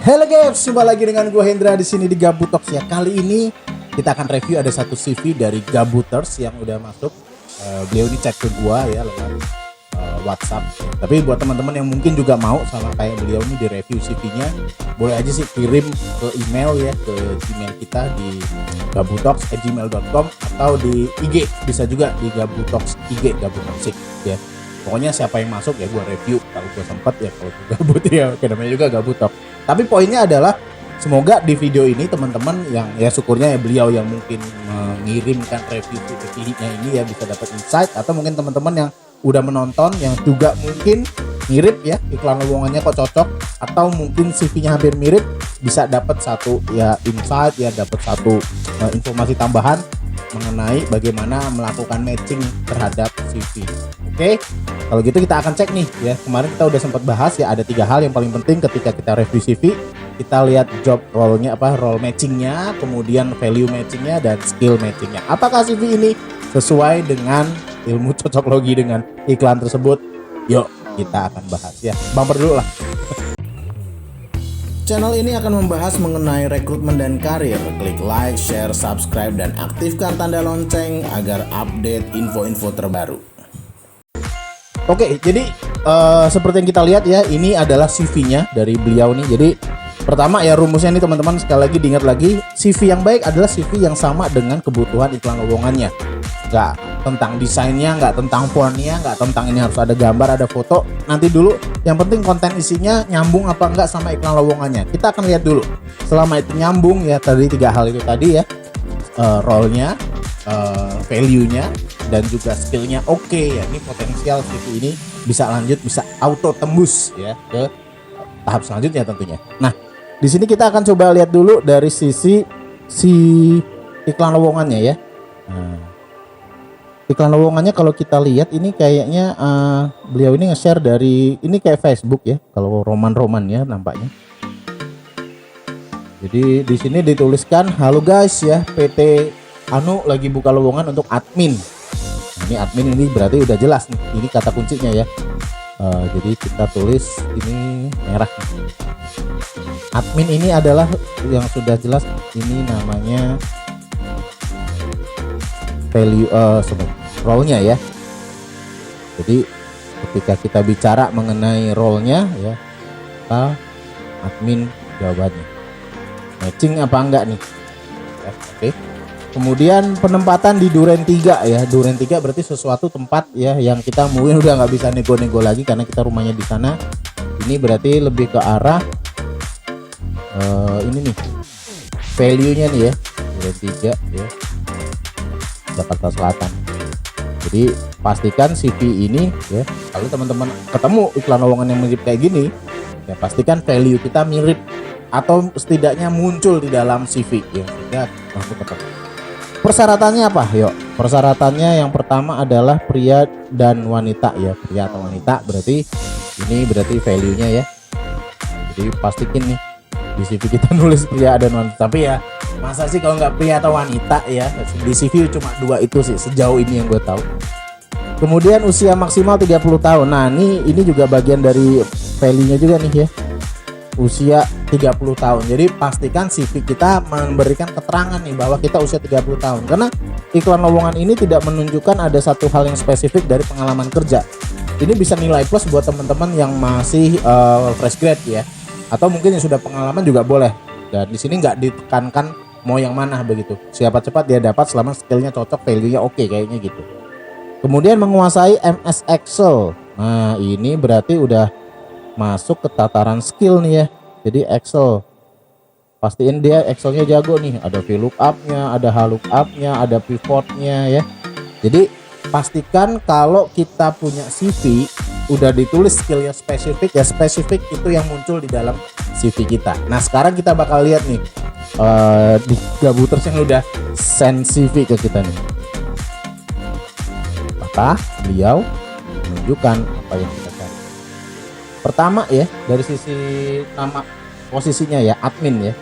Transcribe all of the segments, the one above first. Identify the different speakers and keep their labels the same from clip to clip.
Speaker 1: Halo guys, jumpa lagi dengan gue Hendra di sini di Gabuters ya. Kali ini kita akan review ada satu CV dari Gabuters yang udah masuk. Beliau ini chat ke gue ya lewat WhatsApp. Tapi buat teman-teman yang mungkin juga mau sama kayak beliau ini di review CV-nya, boleh aja sih kirim ke email ya, ke Gmail kita di gabuters@gmail.com atau di IG bisa juga di Gabuters IG Gabuters ya. Pokoknya siapa yang masuk ya gue review kalau gue sempet ya, kalau gue gabut ya namanya juga Gabutok. Tapi poinnya adalah semoga di video ini teman-teman yang ya syukurnya ya beliau yang mungkin mengirimkan review CV-nya ini ya bisa dapat insight, atau mungkin teman-teman yang udah menonton yang juga mungkin mirip ya iklan lowongannya kok cocok, atau mungkin CV-nya hampir mirip bisa dapat satu ya insight ya, dapat satu informasi tambahan mengenai bagaimana melakukan matching terhadap CV. Oke, kalau gitu kita akan cek nih ya. Kemarin kita udah sempat bahas ya, ada 3 hal yang paling penting ketika kita review CV. Kita lihat job role-nya apa, role matchingnya, kemudian value matchingnya, dan skill matchingnya. Apakah CV ini sesuai dengan ilmu cocoklogi dengan iklan tersebut? Yuk kita akan bahas ya. Bumper dulu lah. Channel ini akan membahas mengenai rekrutmen dan karir. Klik like, share, subscribe, dan aktifkan tanda lonceng agar update info-info terbaru. Oke, jadi seperti yang kita lihat ya, ini adalah CV-nya dari beliau nih. Jadi pertama ya rumusnya nih teman-teman, sekali lagi diingat lagi, CV yang baik adalah CV yang sama dengan kebutuhan iklan lowongannya. Nggak tentang desainnya, nggak tentang fontnya, nggak tentang ini harus ada gambar, ada foto. Nanti dulu, yang penting konten isinya nyambung apa enggak sama iklan lowongannya. Kita akan lihat dulu. Selama itu nyambung ya, tadi 3 hal itu tadi ya, role-nya, value-nya, dan juga skill-nya oke ya. Ini potensial CV ini bisa lanjut, bisa auto tembus ya ke tahap selanjutnya tentunya. Nah, di sini kita akan coba lihat dulu dari sisi si iklan lowongannya ya. Nah, iklan lowongannya kalau kita lihat ini kayaknya beliau ini nge-share dari ini kayak Facebook ya, kalau roman-roman ya nampaknya. Jadi di sini dituliskan, halo guys ya, PT Anu lagi buka lowongan untuk admin. Ini admin, ini berarti udah jelas nih, ini kata kuncinya ya. Jadi kita tulis ini merah. Admin ini adalah yang sudah jelas, ini namanya value role-nya ya. Jadi ketika kita bicara mengenai role-nya ya, kita admin jawabannya. Matching apa enggak nih? Ya, oke. Kemudian penempatan di Duren 3 ya. Duren 3 berarti sesuatu tempat ya yang kita mungkin udah nggak bisa nego-nego lagi karena kita rumahnya di sana. Ini berarti lebih ke arah ini nih value-nya nih ya, Duren 3 ya, Jakarta Selatan. Jadi pastikan CV ini ya, kalau teman-teman ketemu iklan lowongan yang mirip kayak gini ya, pastikan value kita mirip atau setidaknya muncul di dalam CV ya, sehingga langsung ketemu. Persyaratannya apa? Yuk, persyaratannya yang pertama adalah pria dan wanita ya, pria atau wanita, berarti ini berarti value-nya ya. Jadi pastikan nih di CV kita nulis pria dan wanita, tapi ya masa sih kalau nggak pria atau wanita ya, di CV cuma 2 itu sih sejauh ini yang gue tahu. Kemudian usia maksimal 30 tahun. Nah ini juga bagian dari value-nya juga nih ya, usia 30 tahun. Jadi pastikan CV kita memberikan keterangan nih bahwa kita usia 30 tahun, karena iklan lowongan ini tidak menunjukkan ada satu hal yang spesifik dari pengalaman kerja. Ini bisa nilai plus buat teman-teman yang masih fresh grad ya, atau mungkin yang sudah pengalaman juga boleh. Dan di sini nggak ditekankan mau yang mana begitu. Siapa cepat dia dapat selama skillnya cocok, value-nya oke kayaknya gitu. Kemudian menguasai MS Excel. Nah ini berarti udah masuk ke tataran skill nih ya. Jadi Excel, pastiin dia Excelnya jago nih, ada VLOOKUP-nya, ada HLOOKUP-nya, ada pivotnya ya. Jadi pastikan kalau kita punya CV udah ditulis skillnya spesifik ya, spesifik itu yang muncul di dalam CV kita. Nah sekarang kita bakal lihat nih di Gabuters yang udah send CV ke kita nih, apakah beliau menunjukkan apa yang kita cari. Pertama ya, dari sisi nama posisinya ya, admin ya.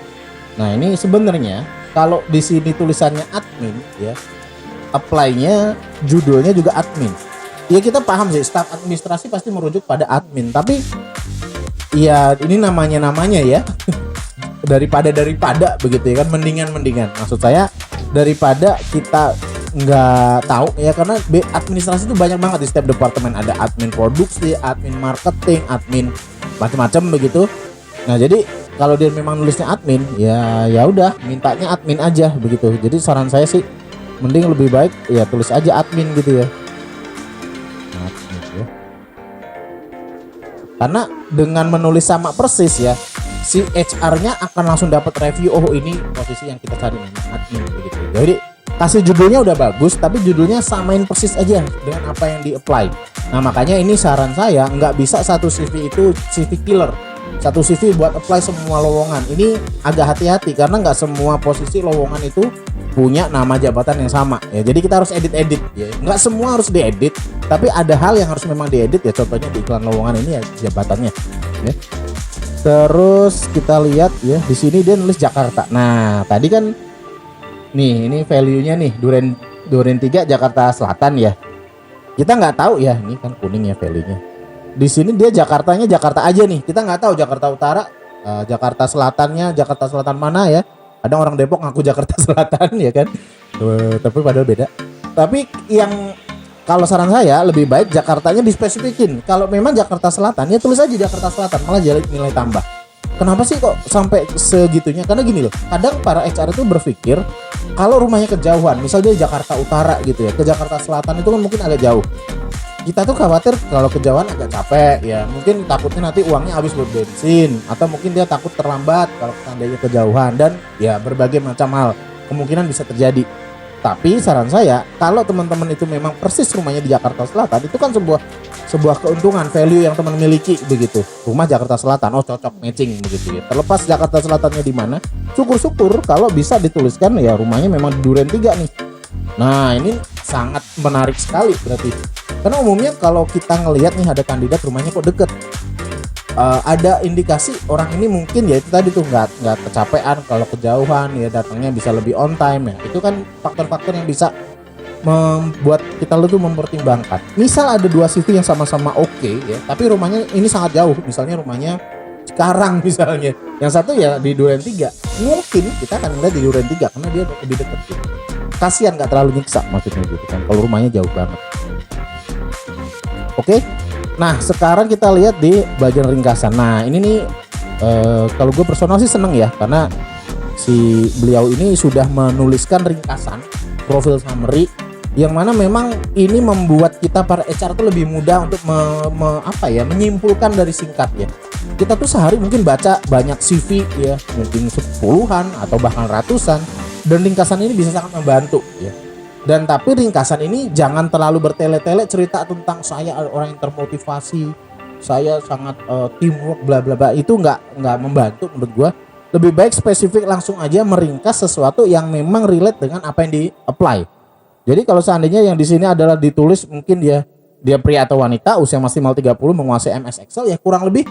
Speaker 1: Nah ini sebenarnya kalau di sini tulisannya admin ya, apply-nya judulnya juga admin. Ya kita paham sih, staf administrasi pasti merujuk pada admin, tapi ya ini namanya ya. daripada begitu ya kan, mendingan maksud saya daripada kita nggak tahu ya, karena administrasi itu banyak banget di setiap departemen, ada admin produksi, admin marketing, admin macam-macam begitu. Nah jadi kalau dia memang nulisnya admin ya udah mintanya admin aja begitu. Jadi saran saya sih mending lebih baik ya tulis aja admin gitu ya. Admin, ya. Karena dengan menulis sama persis ya, si HR-nya akan langsung dapat review, oh ini posisi yang kita cari nih, admin begitu. Jadi kasih judulnya udah bagus, tapi judulnya samain persis aja dengan apa yang di-apply. Nah makanya ini saran saya, nggak bisa satu CV itu CV killer, satu CV buat apply semua lowongan. Ini agak hati-hati karena nggak semua posisi lowongan itu punya nama jabatan yang sama ya. Jadi kita harus edit ya. Nggak semua harus diedit, tapi ada hal yang harus memang diedit ya. Contohnya di iklan lowongan ini ya jabatannya ya. Terus kita lihat ya, di sini dia nulis Jakarta. Nah tadi kan nih ini value-nya nih Duren 3 Jakarta Selatan ya. Kita nggak tahu ya, ini kan kuning ya value-nya. Di sini dia Jakartanya Jakarta aja nih. Kita nggak tahu Jakarta Utara, Jakarta Selatannya Jakarta Selatan mana ya. Ada orang Depok ngaku Jakarta Selatan ya kan. Tapi padahal beda. Tapi yang kalau saran saya lebih baik Jakartanya dispesifikin. Kalau memang Jakarta Selatan ya tulis aja Jakarta Selatan, malah jadi nilai tambah. Kenapa sih kok sampai segitunya? Karena gini loh, kadang para HR itu berpikir kalau rumahnya kejauhan, misal dia Jakarta Utara gitu ya, ke Jakarta Selatan itu kan mungkin agak jauh. Kita tuh khawatir kalau kejauhan agak capek ya, mungkin takutnya nanti uangnya habis buat bensin, atau mungkin dia takut terlambat kalau seandainya kejauhan, dan ya berbagai macam hal kemungkinan bisa terjadi. Tapi saran saya, kalau teman-teman itu memang persis rumahnya di Jakarta Selatan, itu kan sebuah keuntungan, value yang teman miliki begitu. Rumah Jakarta Selatan, oh cocok, matching begitu ya. Terlepas Jakarta Selatannya di mana, syukur-syukur kalau bisa dituliskan ya rumahnya memang di Duren 3 nih. Nah ini sangat menarik sekali berarti. Karena umumnya kalau kita ngelihat nih ada kandidat rumahnya kok deket, ada indikasi orang ini mungkin ya itu tadi tuh nggak kecapean, kalau kejauhan ya datangnya bisa lebih on time ya. Itu kan faktor-faktor yang bisa membuat kita tuh mempertimbangkan. Misal ada dua CV yang sama-sama oke ya, tapi rumahnya ini sangat jauh, misalnya rumahnya Cikarang misalnya, yang satu ya di Duren 3, mungkin kita akan melihat di Duren 3 karena dia lebih dekat gitu. Kasihan, nggak terlalu nyiksa maksudnya gitu kan kalau rumahnya jauh banget. Oke. Nah sekarang kita lihat di bagian ringkasan. Nah ini nih kalau gue personal sih seneng ya, karena si beliau ini sudah menuliskan ringkasan profil summary yang mana memang ini membuat kita para HR tuh lebih mudah untuk menyimpulkan dari singkatnya. Kita tuh sehari mungkin baca banyak CV ya, mungkin 10-an atau bahkan ratusan, dan ringkasan ini bisa sangat membantu ya. Dan tapi ringkasan ini jangan terlalu bertele-tele cerita tentang saya orang yang termotivasi, saya sangat teamwork bla bla bla, itu nggak membantu menurut gua. Lebih baik spesifik langsung aja meringkas sesuatu yang memang relate dengan apa yang di-apply. Jadi kalau seandainya yang di sini adalah ditulis mungkin dia pria atau wanita, usia maksimal 30, menguasai MS Excel, ya kurang lebih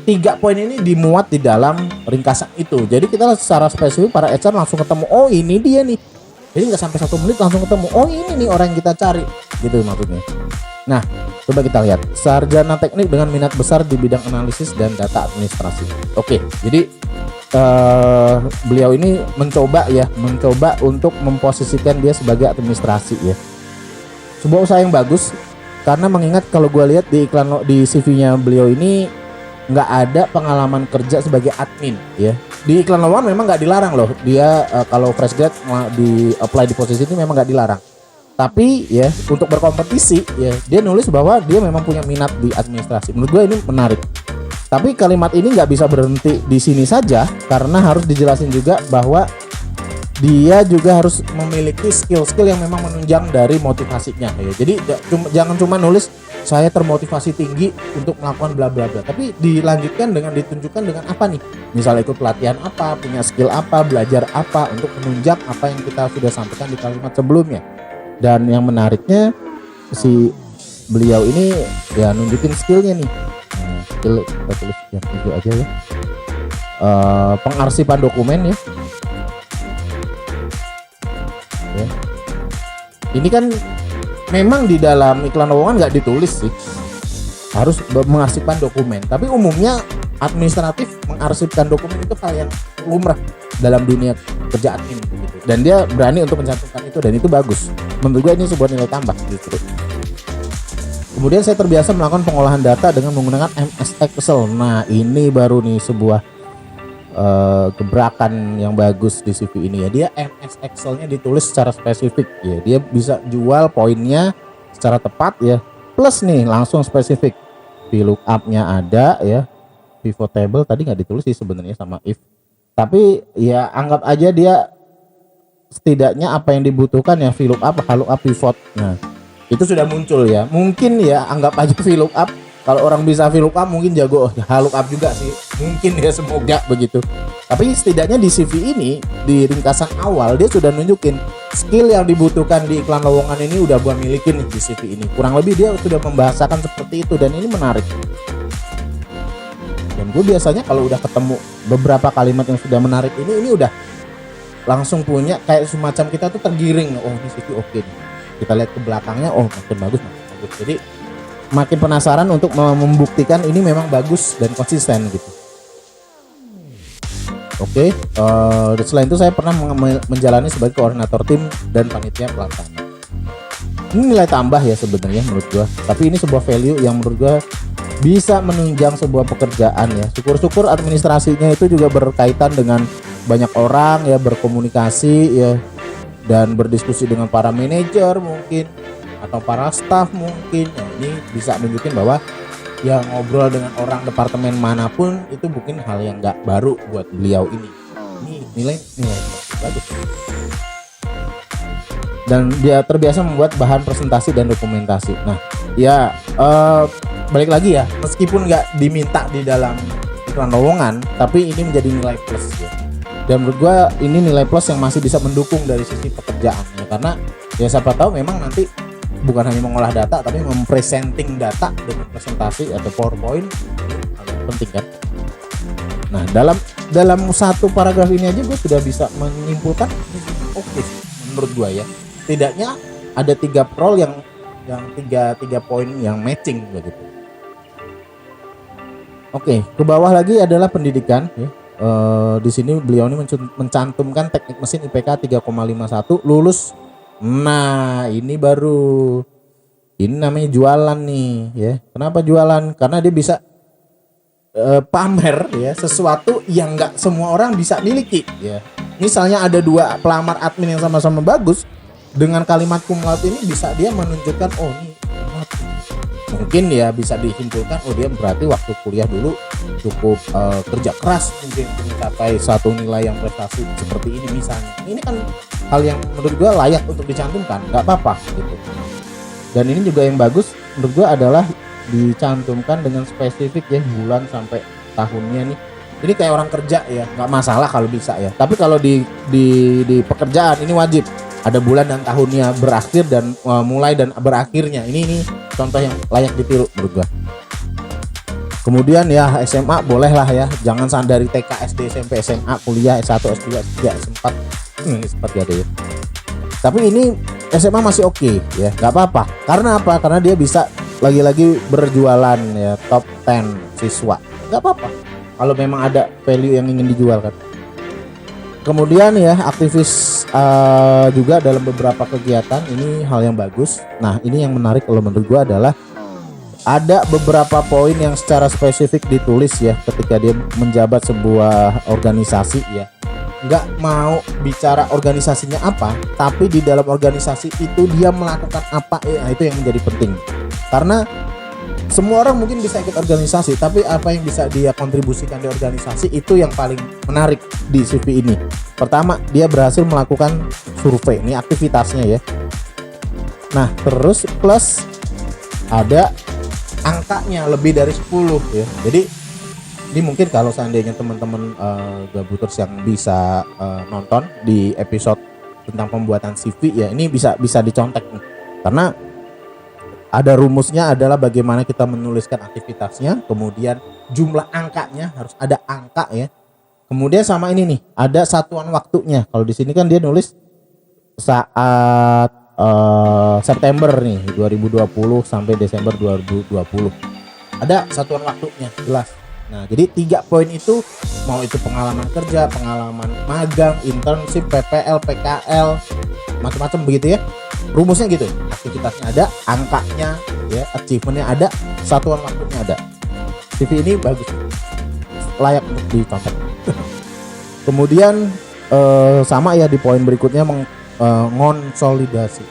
Speaker 1: 3 poin ini dimuat di dalam ringkasan itu. Jadi kita secara spesifik para HR langsung ketemu, oh ini dia nih. Jadi nggak sampai 1 menit langsung ketemu, oh ini nih orang yang kita cari, gitu maksudnya. Nah, coba kita lihat sarjana teknik dengan minat besar di bidang analisis dan data administrasi. Oke, jadi beliau ini mencoba untuk memposisikan dia sebagai administrasi ya. Sebuah usaha yang bagus, karena mengingat kalau gue lihat di iklan di CV-nya beliau ini nggak ada pengalaman kerja sebagai admin ya. Di iklan lowongan memang nggak dilarang loh dia kalau fresh grad di apply di posisi ini memang nggak dilarang. Tapi ya untuk berkompetisi ya dia nulis bahwa dia memang punya minat di administrasi. Menurut gue ini menarik. Tapi kalimat ini nggak bisa berhenti di sini saja, karena harus dijelasin juga bahwa dia juga harus memiliki skill-skill yang memang menunjang dari motivasinya ya. Jadi jangan cuma nulis saya termotivasi tinggi untuk melakukan bla bla bla, tapi dilanjutkan dengan ditunjukkan dengan apa nih, misalnya ikut pelatihan apa, punya skill apa, belajar apa untuk menunjang apa yang kita sudah sampaikan di kalimat sebelumnya. Dan yang menariknya si beliau ini ya nunjukin skillnya nih. Skill kita tulis yang hijau aja ya. Pengarsipan dokumen ya. Ini kan memang di dalam iklan lowongan nggak ditulis sih harus mengarsipkan dokumen, tapi umumnya administratif mengarsipkan dokumen itu hal yang lumrah dalam dunia kerja admin begitu. Dan dia berani untuk mencantumkan itu dan itu bagus. Menurut gue ini sebuah nilai tambah justru. Kemudian saya terbiasa melakukan pengolahan data dengan menggunakan MS Excel. Nah ini baru nih sebuah gebrakan yang bagus di CV ini ya. Dia MS Excel-nya ditulis secara spesifik ya. Dia bisa jual poinnya secara tepat ya. Plus nih langsung spesifik. VLOOKUP-nya ada ya. Pivot table tadi nggak ditulis sih sebenarnya sama if. Tapi ya anggap aja dia setidaknya apa yang dibutuhkan ya VLOOKUP, HLOOKUP, pivot. Nah itu sudah muncul ya. Mungkin ya anggap aja VLOOKUP. Kalau orang bisa VLOOKUP mungkin jago HLOOKUP juga sih. Mungkin ya semoga begitu. Tapi setidaknya di CV ini di ringkasan awal dia sudah nunjukin skill yang dibutuhkan di iklan lowongan ini udah gua milikin nih di CV ini. Kurang lebih dia sudah membahasakan seperti itu dan ini menarik. Dan gue biasanya kalau udah ketemu beberapa kalimat yang sudah menarik ini udah langsung punya kayak semacam kita tuh tergiring. Oh di CV oke nih. Kita lihat ke belakangnya, oh makin bagus. Jadi makin penasaran untuk membuktikan ini memang bagus dan konsisten gitu. Oke, selain itu saya pernah menjalani sebagai koordinator tim dan panitia pelaksana. Ini nilai tambah ya sebenarnya menurut gua. Tapi ini sebuah value yang menurut gua bisa menunjang sebuah pekerjaan ya. Syukur-syukur administrasinya itu juga berkaitan dengan banyak orang ya, berkomunikasi ya, dan berdiskusi dengan para manajer mungkin atau para staf mungkin ya, ini bisa nunjukin bahwa ya ngobrol dengan orang departemen manapun itu mungkin hal yang nggak baru buat beliau ini nilai bagus dan dia terbiasa membuat bahan presentasi dan dokumentasi. Nah ya balik lagi ya, meskipun nggak diminta di dalam iklan lowongan tapi ini menjadi nilai plus ya. Dan menurut gua ini nilai plus yang masih bisa mendukung dari sisi pekerjaannya karena ya siapa tahu memang nanti bukan hanya mengolah data tapi mempresenting data dengan presentasi atau PowerPoint penting kan. Nah dalam satu paragraf ini aja gue sudah bisa menyimpulkan oke menurut gue ya, setidaknya ada 3 role yang tiga poin yang matching begitu. Oke, ke bawah lagi adalah pendidikan ya. Di sini beliau ini mencantumkan teknik mesin IPK 3,51 lulus. Nah ini baru, ini namanya jualan nih ya. Kenapa jualan? Karena dia bisa pamer ya sesuatu yang nggak semua orang bisa miliki ya. Misalnya ada 2 pelamar admin yang sama-sama bagus, dengan kalimat cum laude ini bisa dia menunjukkan oh ini mungkin ya bisa disimpulkan oh dia berarti waktu kuliah dulu cukup kerja keras mungkin mencapai satu nilai yang prestasi seperti ini misalnya. Ini kan hal yang menurut gue layak untuk dicantumkan, nggak apa-apa gitu. Dan ini juga yang bagus menurut gue adalah dicantumkan dengan spesifik ya bulan sampai tahunnya nih. Ini kayak orang kerja ya, nggak masalah kalau bisa ya. Tapi kalau di pekerjaan ini wajib ada bulan dan tahunnya, berakhir dan mulai dan berakhirnya. Ini contoh yang layak ditiru menurut gua. Kemudian ya SMA boleh lah ya, jangan dari TK, SD, SMP, SMA, kuliah, S1, S2, S3, S4. S4 gak ada ya. Tapi ini SMA masih oke ya, nggak apa-apa. Karena apa? Karena dia bisa lagi-lagi berjualan ya, top 10 siswa. Nggak apa-apa kalau memang ada value yang ingin dijual kan. Kemudian ya aktivis juga dalam beberapa kegiatan, ini hal yang bagus. Nah ini yang menarik kalau menurut gua adalah ada beberapa poin yang secara spesifik ditulis ya ketika dia menjabat sebuah organisasi ya. Nggak mau bicara organisasinya apa, tapi di dalam organisasi itu dia melakukan apa, itu yang menjadi penting. Karena semua orang mungkin bisa ikut organisasi, tapi apa yang bisa dia kontribusikan di organisasi itu yang paling menarik di CV ini. Pertama, dia berhasil melakukan survei, ini aktivitasnya ya. Nah, terus plus ada angkanya lebih dari 10 ya. Jadi ini mungkin kalau seandainya teman-teman gabuters yang bisa nonton di episode tentang pembuatan CV ya, ini bisa dicontek nih. Karena ada rumusnya adalah bagaimana kita menuliskan aktivitasnya, kemudian jumlah angkanya harus ada angka ya. Kemudian sama ini nih, ada satuan waktunya. Kalau di sini kan dia nulis saat September nih 2020 sampai Desember 2020. Ada satuan waktunya jelas. Nah, jadi 3 poin itu, mau itu pengalaman kerja, pengalaman magang, internship, PPL, PKL, macam-macam begitu ya. Rumusnya gitu, aktivitasnya ada, angkanya ya, achievementnya ada, satuan waktunya ada. CV ini bagus, layak untuk dicontoh. Kemudian sama ya di poin berikutnya mengkonsolidasi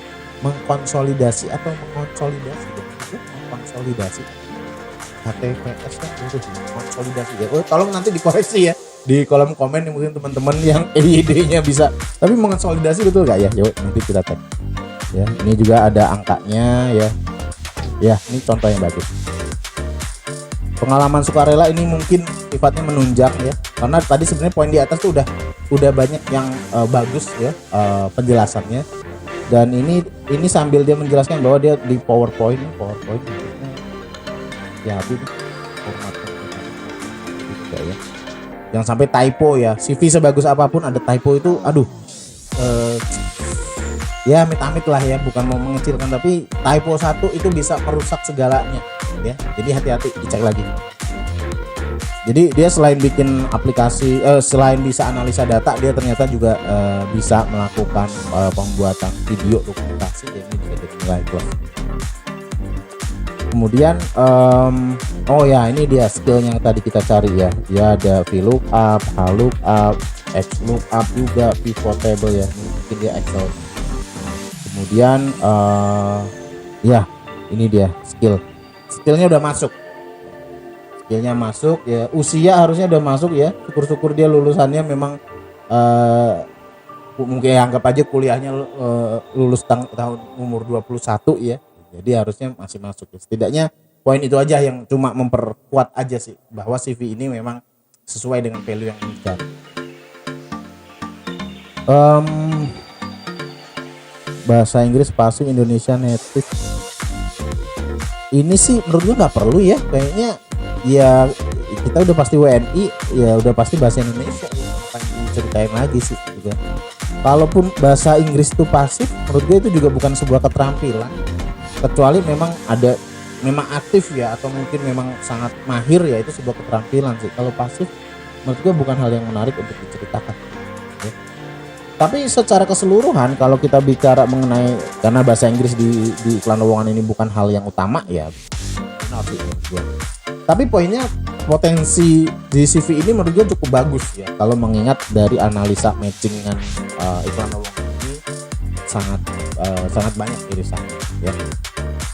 Speaker 1: atau mengkonsolidasi HTTPS kan konsolidasi ya. Tolong nanti dikoreksi ya di kolom komen, mungkin teman-teman yang EYD-nya bisa. Tapi mengonsolidasi betul gak ya? Yuk nanti kita cek. Ya, ini juga ada angkanya ya. Ya, ini contoh yang bagus. Pengalaman sukarela ini mungkin sifatnya menunjang ya. Karena tadi sebenarnya poin di atas tuh udah banyak yang bagus ya penjelasannya. Dan ini sambil dia menjelaskan bahwa dia di PowerPoint ya, tapi formatnya juga ya. Jangan sampai typo ya. CV sebagus apapun ada typo itu, aduh. Ya amit-amit lah ya, bukan mau mengecilkan, tapi typo 1 itu bisa merusak segalanya ya. Jadi hati-hati, dicek lagi. Jadi dia selain bikin aplikasi, selain bisa analisa data, dia ternyata juga bisa melakukan pembuatan video dokumentasi. Ini juga dinilai plus. Kemudian oh ya, ini dia skill yang tadi kita cari ya. Dia ada VLOOKUP, HLOOKUP, XLOOKUP juga, pivot table ya. Mungkin dia Excel. Kemudian ya ini dia skillnya udah masuk. Skillnya masuk ya, usia harusnya udah masuk ya. Syukur-syukur dia lulusannya memang mungkin anggap aja kuliahnya lulus tahun umur 21 ya. Jadi harusnya masih masuk ya. Setidaknya poin itu aja yang cuma memperkuat aja sih bahwa CV ini memang sesuai dengan value yang dicari. Bahasa Inggris pasif, Indonesia native. Ini sih menurut gue nggak perlu ya, kayaknya ya kita udah pasti WNI ya, udah pasti bahasa Indonesia ya, ngapain diceritain lagi sih juga. Kalaupun bahasa Inggris itu pasif, menurut gue itu juga bukan sebuah keterampilan, kecuali memang aktif ya, atau mungkin memang sangat mahir ya, itu sebuah keterampilan sih. Kalau pasif menurut gue bukan hal yang menarik untuk diceritakan ya. Tapi secara keseluruhan kalau kita bicara mengenai, karena bahasa Inggris di iklan lowongan ini bukan hal yang utama ya, benar sih menurut gue. Tapi poinnya, potensi di CV ini menurut gue cukup bagus ya, kalau mengingat dari analisa matchingan iklan lowongan ini sangat banyak irisannya ya.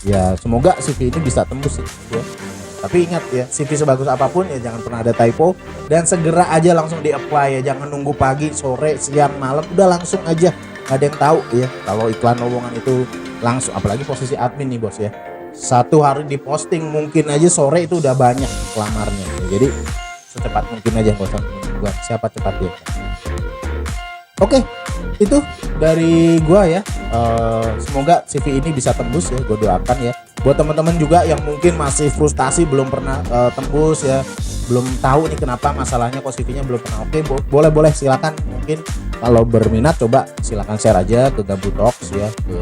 Speaker 1: Ya semoga CV ini bisa tembus sih ya. Tapi ingat ya, CV sebagus apapun ya jangan pernah ada typo, dan segera aja langsung di-apply ya, jangan nunggu pagi, sore, siang, malam, udah langsung aja. Nggak ada yang tahu ya kalau iklan lowongan itu langsung, apalagi posisi admin nih bos ya. 1 hari diposting, mungkin aja sore itu udah banyak lamarnya. Jadi secepat mungkin aja, nggak usah menunggu siapa cepat dia. Oke, itu dari gua ya. Semoga CV ini bisa tembus ya, gue doakan ya. Buat teman-teman juga yang mungkin masih frustasi belum pernah tembus ya, belum tahu nih kenapa masalahnya kok CV-nya belum pernah oke, boleh silakan, mungkin kalau berminat coba silakan share aja ke Gabutalks ya, ke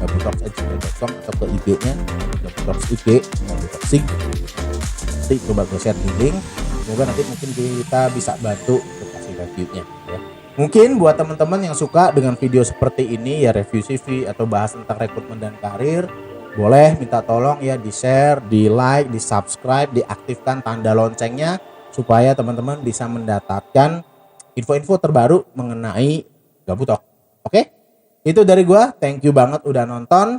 Speaker 1: gabutalks@gmail.com atau ke IG-nya Gabutalks IG, Gabutalks IG. Nanti coba gue share di link, semoga nanti mungkin kita bisa bantu untuk kasih review-nya ya. Mungkin buat teman-teman yang suka dengan video seperti ini ya, review CV atau bahas tentang rekrutmen dan karir, boleh minta tolong ya di-share, di-like, di-subscribe, diaktifkan tanda loncengnya supaya teman-teman bisa mendapatkan info-info terbaru mengenai Gabutalk. Oke? Itu dari gua. Thank you banget udah nonton.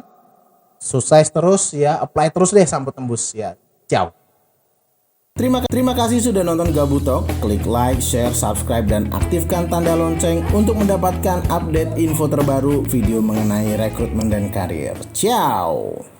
Speaker 1: Sukses terus ya, apply terus deh sampai tembus ya. Ciao.
Speaker 2: Terima kasih sudah nonton Gabutalk. Klik like, share, subscribe, dan aktifkan tanda lonceng untuk mendapatkan update info terbaru video mengenai rekrutmen dan karir. Ciao.